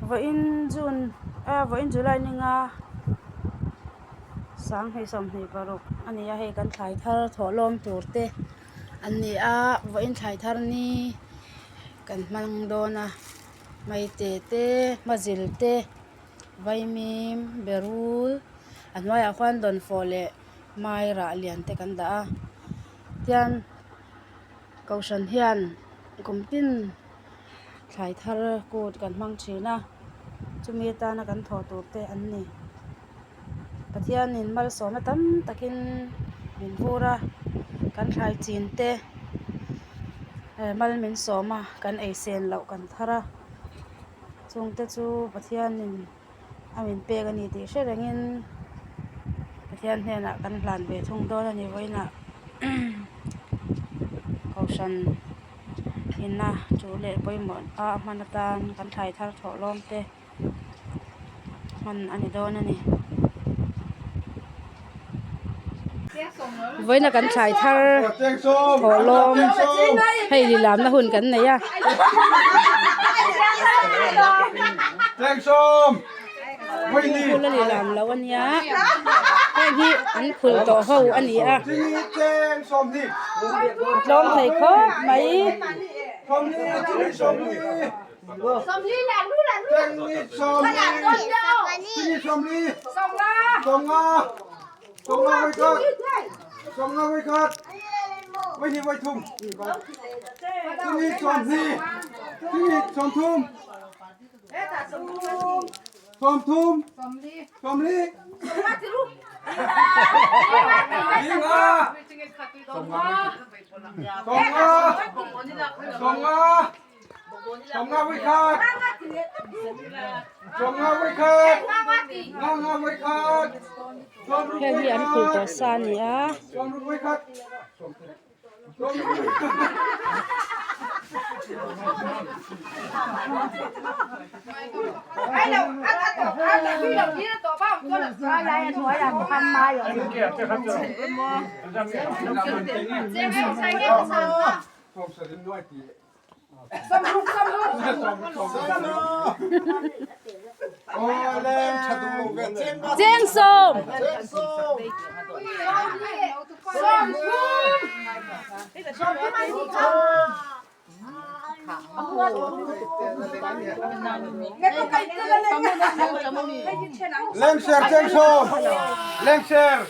Và in June và in July ni nga sáng hay sớm thì vào anh ấy hay cần thay thar thổ lom turte anh ấy và in thay thar ni cần mang đona mai tete mazil te vai mim berul anh nói khoan don phole mai ra liền te kan da tian câu sân hiền cùng tin thay thar cột cần mang china chumi ta na kan thọ turte anh ni pathian in mal sawma tam takin min vura kan thlai chin te mal min sawma kan ei sen lo kan thara chung te chu pathian in amin pe gani ti sherengin pathian hena kan hlan ve thung do ani voina kausan inna chu le poimon manatan kan thlai thar tho lom te man ani don ani với là cắn trái thar thổ lom hay đi làm nó hùn cắn này à Trang sôm hùn là đi làm lâu anh nhá hay đi anh khử tổ hậu anh nhỉ à Trang sôm đi lom thầy khó mấy sôm đi sôm đi Sông Ly làm luôn Trang đi sôm đi sôm đi Sông la sôm nga với cát sôm nga với cát với đi với thùng đi sôm đi sôm thùng sôm thùng sôm đi đi nga sôm nga sôm nga với cát sôm nga với cát nga với cát hay đi anh khử tổ sa nhỉ à sôm với cát sôm Ai đâu ăn phi đầu tiên tổ bao tôi là sai đây anh hỏi là ăn mai rồi Xem em sai cái sao sôm sẽ đến nuôi thì Sông luôn ôi lên Giang sôm lên xe trang sôm lên xe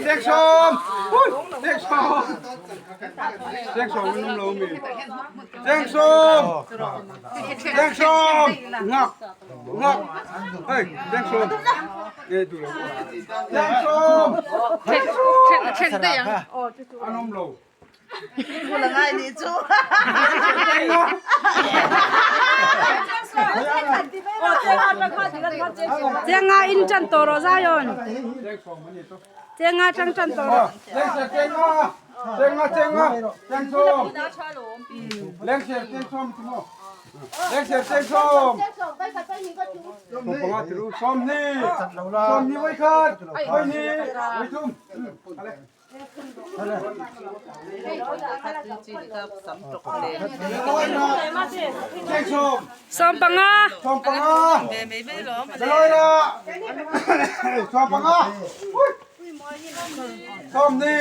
trang sôm trang sôm mình lâu mình trang sôm ngọc hey trang sôm nghe tụi nó trang sôm Chuyện đây à ăn hôm lâu là ngay đi chú Giang nga in chân tổ rồi ra rồi Giang nga chân chân tổ lên xe trang sôm lên xe trang sôm chúng nó lên xe trang sôm không có thứ sôm đi với khát với đi với chung trang sôm sôm bằng à sôm bằng á rồi đó sôm bằng á sôm đi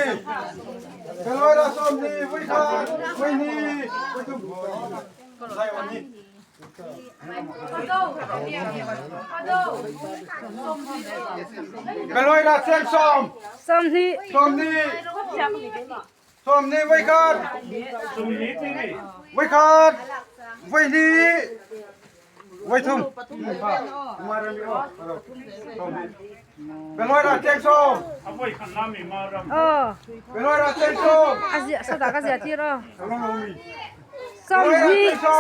cái lối đó sôm đi với khát với đi với chung đây anh đi cái lối đó trang sôm sôm thì Xôm đi với khát với đi với thùng cái lối là trên xôm cái lối là trên xôm sao đã cái gì chứ rồi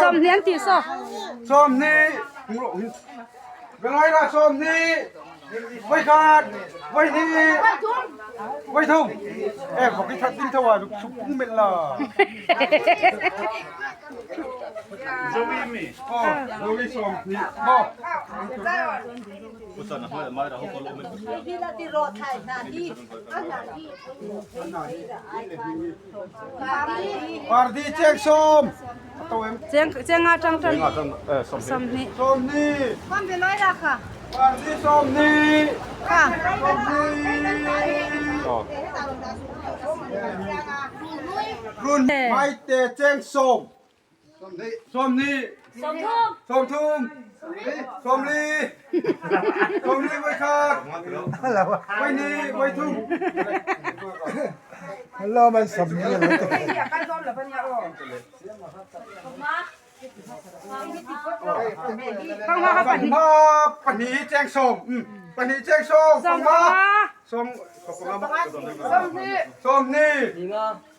sôm thì anh tí sao xôm đi cái lối là xôm đi ไว้ขาดไว้นี่ไว้ทุ่มบอกให้ทัดดิ้งทว่าสุกุมเมล่าโอ้ยส่งนี่บอก วาร์ดีเช็คส้มตัวเอ็ม เจียงอาจังจังสมนี่ ส้มนี่ ความเป็นร้อยละค่ะ วาร์ดีส้มนี่ ค่ะ ส้มนี่รุ่นไม่เตะเช็คส้มส้มนี่ส้มทุ่มส้มลีส้มลีไว้ขาดไว้นี่ไว้ทุ่ม เรามันสำเนียงเลย ข้างมาข้าง ปันมาปันนี้แจ้งส้มปันนี้แจ้งส้มปันมาส้มส้มนี่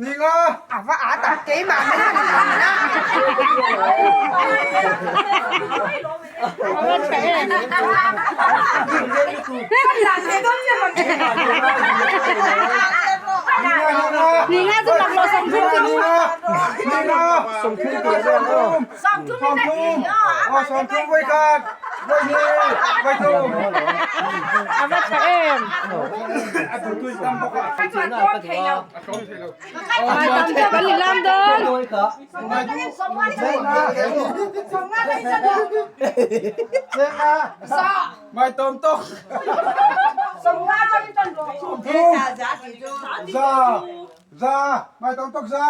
นี่งา ว่าอาตัดเก๋มาไม่ได้นะ นี่ง่ายสำหรับเราสมทุนกัน นี่งาส้มทุ่มตัวเดียวส้มทุ่มส้มทุ่มไว้กันไว้นี่ไว้ทุ่ม เอาไปเอ็ม อ่ะตุ้ยทำบอกว่า มาตามเจ้ากันลำเดิน ไม่ต้มต๊อกทุ่มซาไม่ต้มต๊อกซา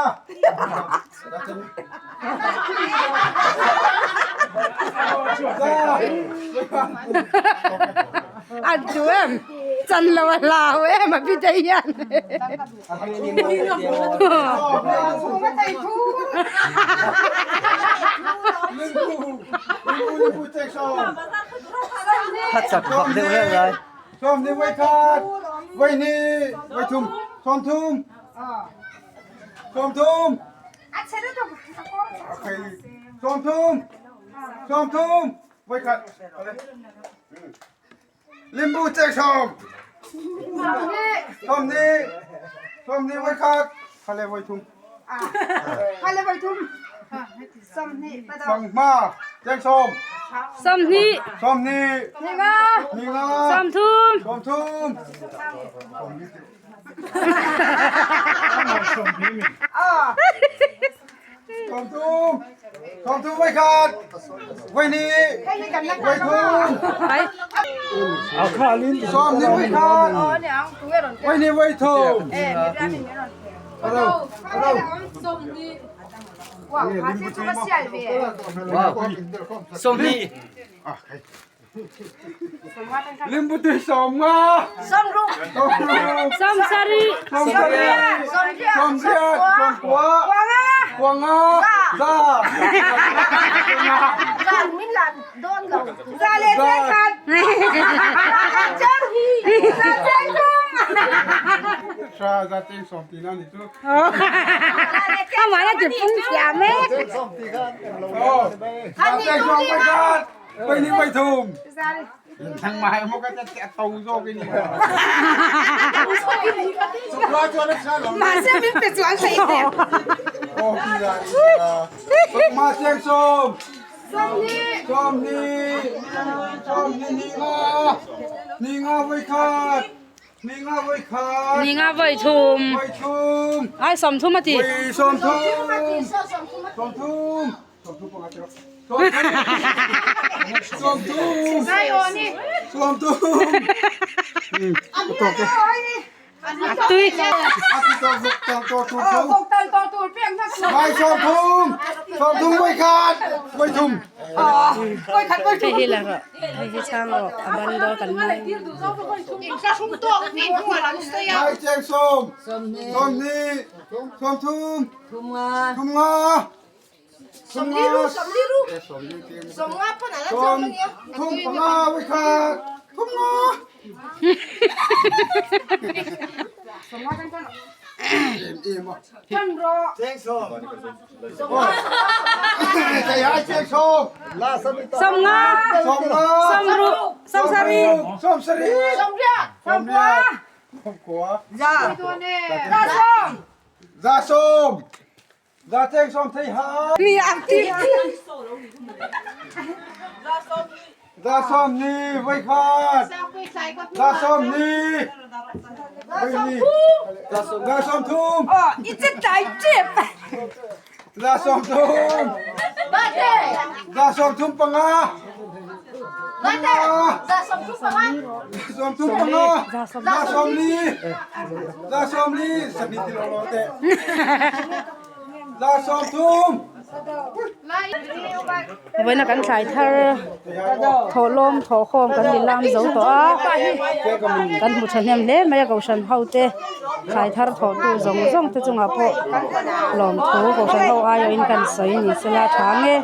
อันจูเอ็มจันละวันลาวเอ็มพี่ใจยัน ลิงกูเจ๊กส้ม พัดสับขอบเรื่องอะไร ส้มนี่ไว้ขาดไว้นี่ไว้ทุ่มส้มทุ่มส้มทุ่มโอเคส้มทุ่มส้มทุ่มไว้ขาดลิมบูเจ๊กส้มส้มนี่ไว้ขาดทะเลไว้ทุ่ม อะไรไปทุ่มซ้ำนี่ไปต่อ ฟังมาแจ้งส้ม สมนี่ ส้มนี่ นี่ก็ นี่งา สมทุน ส้มทุ่ม อ๋อ ส้มทุ่มส้มทุ่มไว้ขาดไว้นี่ ให้ยืนกันนัก ไว้ทุ่ม ไป เอาข้าลิ้น ส้มนี่ไว้ขาด อ๋อเนี่ยกูไม่รอน ไว้นี่ไว้ทุ่ม เอ๊ะไม่ได้ไม่รอน เอาเร็วเอาเร็ว ว้าวมาเสียตัวเสียเลย ส้มนี่ ลิมบุตรสมงา ซ้ำลูก ส้มลูก สมสารี ส้มเสียส้มเสียส้มกัว วางอ่ะ กวางาจ้า ร้านมิลานโดนเราซาเลเซกันจังฮีซาเซกุง ชาจะเต็งสมตีนั่นนี่ทุก เข้ามาแล้วจุดฟุ้งเสียแม่ โอ้ชาเต็งสมไปกันไปนี่ไปทุ่มทั้งไม้มันก็จะแตะตูโซกินี่ มาเสียมิเป็นสวนใส่เต็ม โอ้พี่ละมาเต็งสม ซ้ำนี่ ส้มนี่นี่งาไว้ขาดนี่งาไว้ขาด นี่ง่ายไว้ทุม ไว้ทุ่ม ไอ้สมทุมมาที ไว้ส้มทุ่มส้มทุ่มส้มทุ่มปกติส้มทุ่ม ไอ้โอนี่ ส้มทุ่ม อันนี้โอ้ยอันนี้ ตุ้ย อาทิตย์ตัวทุ่ม พวกตันตัวตูดเปียงทั้งสอง ไว้ส้มทุ่มไว้ขาดไว้ทุ่ม อ๋อโอ้ยขัดโอ้ย ให้ที่ละก็ให้ที่ช่างออกบันโดกันไหม อีกสักชั่วโมงตัวนี่หัวหลังเสีย ไว้แจ้งส้มนี่ส้มทุ่มทุ่มงา สมดีรู้สมดีรู้สมว่าพนันแล้ว ส้ ส ม มเนี้ย ทุ่มงาไว้ขาดทุ่มงา สมว่าจังจัง chân rọ เจ๊งส้ม ใจหายเชียงส้ม ลาสมิตา sông nga ส้มงา sông ru sông sari ส้มสรี sông ra ส้มเนี่ยส้มกัว ra ra sông ซาส้มซาเชียงส้มไทยหาย mi ăn ti ซาส้มนี่ไว้ขาด sao cái sai có ซาส้มนี่ไว้นี่ซาส้มทุ่ม 이제 다 이제 ซาส้มทุ่ม ba thế ซาส้มทุ่มปังงา ba thế ra sông thuốc vào anh ส้มทุ่มปังงาซาส้มนี่ซาส้มนี่สนิทที่เราโรเตซาส้มทุ่ม lại video bạn với là cắn trái thar thổ lom thổ khom cắn đi làm dấu tỏ cắn một chân em lé mấy cầu sân hậu tê trái thar thổ tu giống giống tu chung apo lom thổ cầu sân hậu ai in cắn sấy nhỉ sẽ là tháng nghe